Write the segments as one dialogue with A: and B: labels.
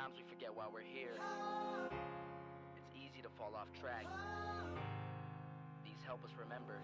A: Sometimes we forget why we're here. It's easy to fall off track. These help us remember.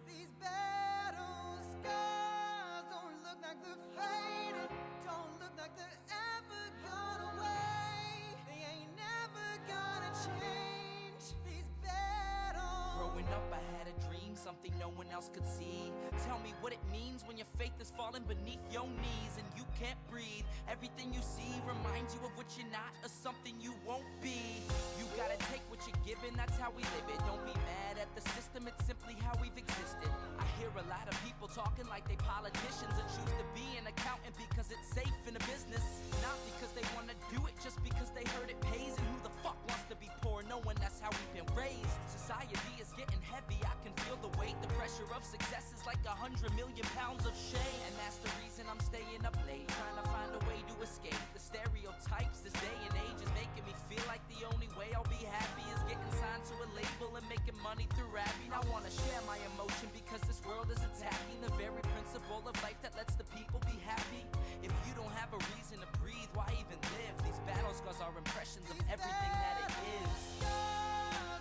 B: These battle scars don't look like they're faded, don't look like they're ever gone away. They ain't never gonna change. These battles.
C: Growing up I had a dream, something no one else could see. Tell me what it means when your faith is falling beneath your knees and you can't breathe. Everything you see reminds you of what you're not or something you won't be. You gotta take what you're given, that's how we live it. Don't be mad at the system, it's simply how we've existed. I hear a lot of people talking like they politicians and choose to be an accountant because it's safe in the business. Not because they wanna do it, just because they heard it pays. And who the fuck wants to be poor knowing that's how we've been raised? Society is getting heavy, I can feel the weight. The pressure of success is like 100 million pounds of shame. And that's the reason I'm staying up late, trying to find a way to escape the stereotypes. This day and age is making me feel like the only way I'll be happy is getting signed to a label and making money through rapping. I wanna share my emotion because this world is attacking the very principle of life that lets the people be happy. If you don't have a reason to breathe, why even live? These battle scars are impressions of everything that it is.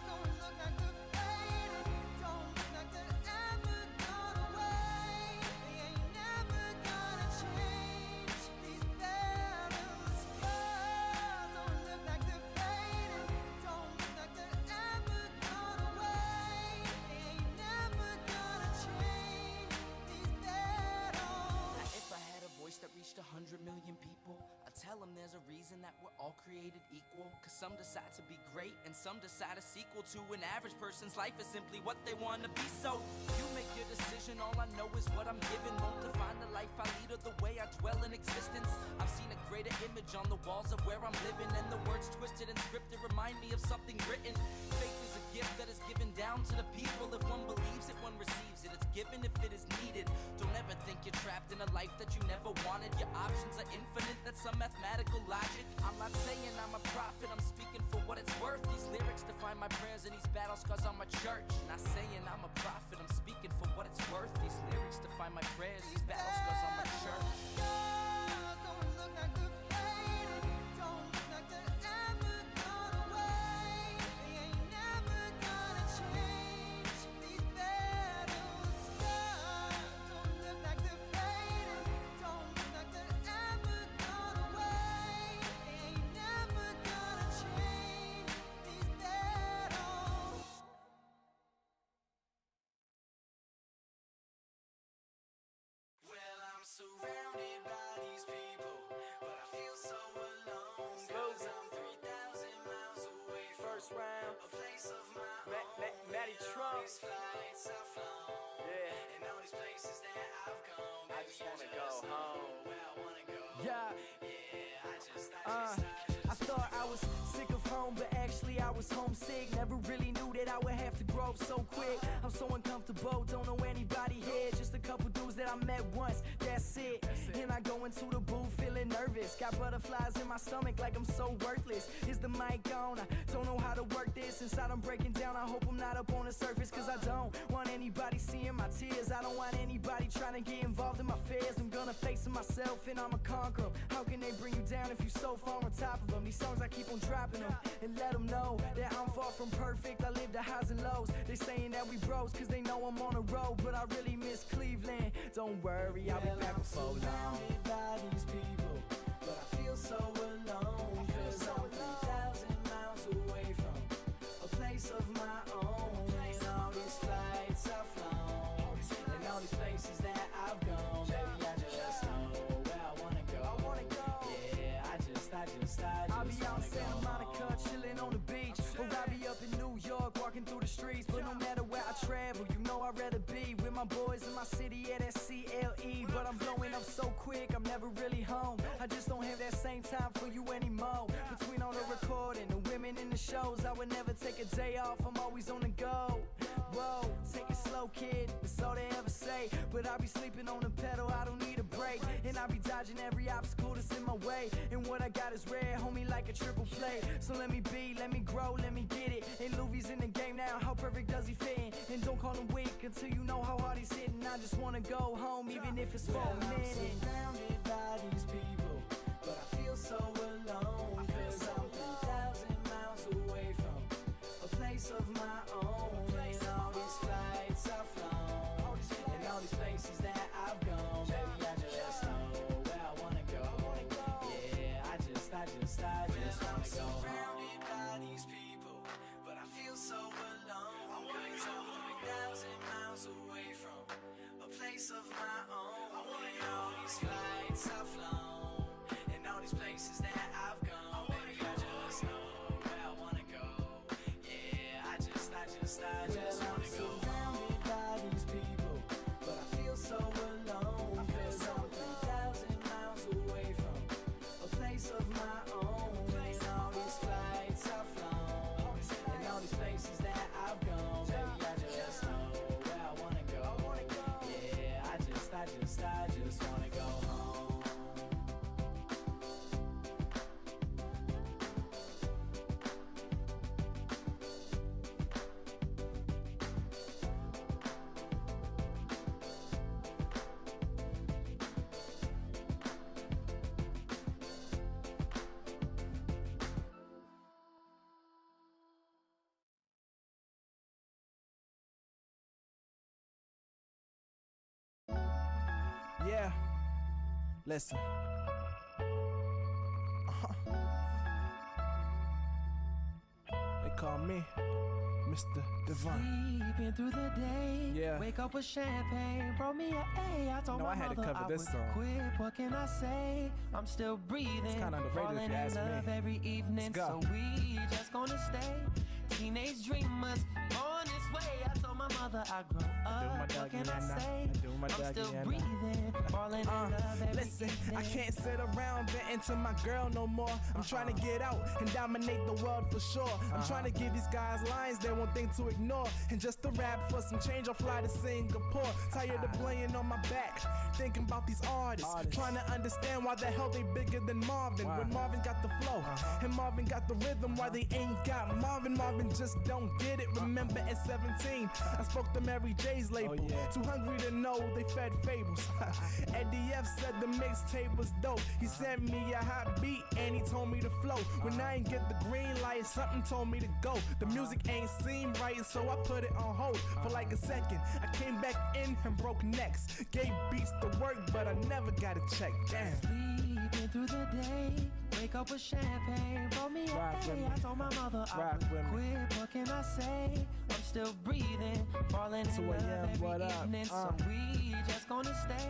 B: Don't look like they're faded, don't look like they're ever gone away. They ain't never gonna change. These battle scars don't look like they're faded, don't look like they're ever gone away. They ain't never gonna change. These battles.
C: Now if I had a voice that reached 100 million people, I'd tell them there's a reason that we're all created equal. Cause some decide to be great and some decide a sequel to an average person's life is simply what they wanna be. So you make your decision, all I know is what I'm given. Won't define the life I lead or the way I dwell in existence. I've seen a greater image on the walls of where I'm living, and the words twisted and scripted remind me of something written. Faith is a gift that is given down to the people. If one believes it, one receives it. It's given if it is needed. Don't ever think you're trapped in a life that you never wanted. Your options are infinite, that's some mathematical logic. I'm not saying I'm a prophet, I'm speaking for what it's worth. These lyrics define my prayers and these battle scars on my church. Not saying I'm a prophet, I'm speaking for what it's worth. These lyrics define my prayers, these battle scars on my church.
B: Don't look like they're faded, don't look like they're ever gone away. They ain't never gonna change. These battle scars don't look like they're faded, don't look like they're ever gone away. They ain't never gonna change. These battles.
D: Well, I'm surrounded by these people, but I feel so alone. Cause I'm 3,000 miles away from
E: First round,
D: a place of my own.
E: Matty
D: And all
E: Trump.
D: these flights I've flown,
E: Yeah.
D: and all these places that I've gone.
E: I
D: Baby,
E: just wanna
D: know
E: go home.
D: where I wanna go.
E: Yeah.
D: Yeah,
E: I thought I was sick of home, but actually I was homesick. Never really knew that I would have to grow up so quick. I'm so uncomfortable, don't know anybody here. Just a couple dudes that I met once, that's it. And I go into the booth feeling nervous. Got butterflies in my stomach like I'm so worthless. Is the mic on? I don't know how to work this. Inside I'm breaking down, I hope I'm not up on the surface. Cause I don't want anybody seeing my tears. I don't want anybody trying to get involved in my fears. I'm gonna face them myself and I'ma conquer them. How can they bring you down if you so far on top of them? These songs I keep on dropping them and let them know that I'm far from perfect. I live the highs and lows. They saying that we bros cause they know I'm on the road, but I really miss Cleveland. Don't worry, I'll be back before long.
D: surrounded by these people, but I feel so alone. Cause I'm 3,000 miles away from a place of my own. And all these flights I've flown, and all these places that I've gone. Baby, I just know where I wanna go. Yeah, I just
E: I'll be out in
D: wanna
E: Santa
D: go
E: Monica,
D: home.
E: chilling on the beach. Or I'll be up in New York, walking through the streets. But no matter where I travel, you know I'd rather be with my boys in my city, yeah, that's CLE. But I'm blowing up so quick, I'm never really home. I just don't have that same time for you anymore. Between all the recording, the women in the shows, I would never take a day off, I'm always on the go. Whoa, take it slow, kid, that's all they ever say. But I be sleeping on the pedal, I don't need a break. And I be dodging every obstacle that's in my way. And what I got is rare, homie, like a triple play. So let me be, let me grow, let me get it. And Louis in the game now, how perfect does he fit in? And don't call him weak until you know how hard he's hitting. I just wanna go home, even if it's for a minute.
D: I'm surrounded by these people, but I feel so of my own. And all these flights I've flown, and all these places that I've gone. Baby, I just know where I wanna go. Yeah, I just wanna go. Surrounded by these people, but I feel so alone. 'Cause I'm 3,000 miles away from a place of my own. And all these flights I've flown, and all these places that I've gone. Baby, I just know where I wanna go. Yeah, I just wanna go. Surrounded by these people, but I feel so alone. 'Cause I'm 3,000 miles away from a place of my own. And all these flights I've flown, and all these places that I've gone. Baby, I just know where I wanna go. Yeah, I just wanna go home.
F: Yeah, listen. They call me Mr. Divine.
E: Sleeping through the day,
F: Yeah.
E: wake up with champagne, brought me a A. I told
F: No,
E: my
F: I had to
E: mother
F: cover
E: I
F: this
E: would
F: song.
E: quit. What can I say? I'm still breathing,
F: kinda underrated
E: falling
F: if you
E: in
F: ask me.
E: love every evening.
F: Let's go.
E: So we just gonna stay teenage dreamers on this way. I told my mother I grow up. What can I say? I'm still breathing, falling in love every
F: Listen,
E: evening.
F: I can't sit around venting to my girl no more. I'm trying to get out and dominate the world for sure. I'm trying to give these guys lines they won't think to ignore. And just to rap for some change, I'll fly to Singapore. Tired of laying on my back, thinking about these artists. Trying to understand why the hell they bigger than Marvin. When Marvin got the flow and Marvin got the rhythm, why they ain't got Marvin. Marvin just don't get it. Remember at 17, I spoke to Mary J's label. Too hungry to know they fed fables. Eddie F said the mixtape was dope. He sent me a hot beat and he told me to flow. When I ain't get the green light, something told me to go. The music ain't seem right, so I put it on hold for like a second. I came back in and broke necks. Gave beats to work, but I never got a check. Damn.
E: Sleeping through the day, wake up with champagne, brought me a
F: Rock with me.
E: A. I told my mother I
F: Rock
E: would
F: with me.
E: quit. What can I say? I'm still breathing, falling in
F: 2
E: love
F: a.m.,
E: every
F: what up?
E: evening. So we just gonna stay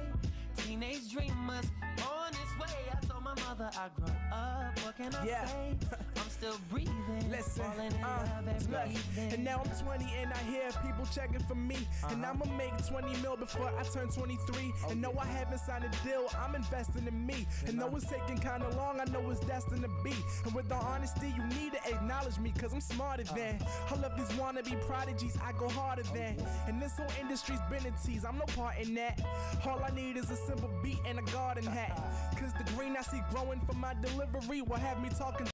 E: teenage dreamers on this way. I told my mother I grow up. What can I
F: Yeah.
E: say? I'm still breathing,
F: Listen,
E: falling in love every
F: look,
E: evening.
F: and now I'm 20 and I hear people checking for me. And I'ma make 20 mil before I turn 23. And no, I haven't signed a deal, I'm investing in me. And though it's taking kinda long, I know it's destined to be. And with all honesty, you need to acknowledge me, cause I'm smarter than all of these wannabe prodigies, I go harder than. And this whole industry's been a tease, I'm no part in that. All I need is a simple beat and a garden hat. Cause the green I see growing from my delivery will have me talking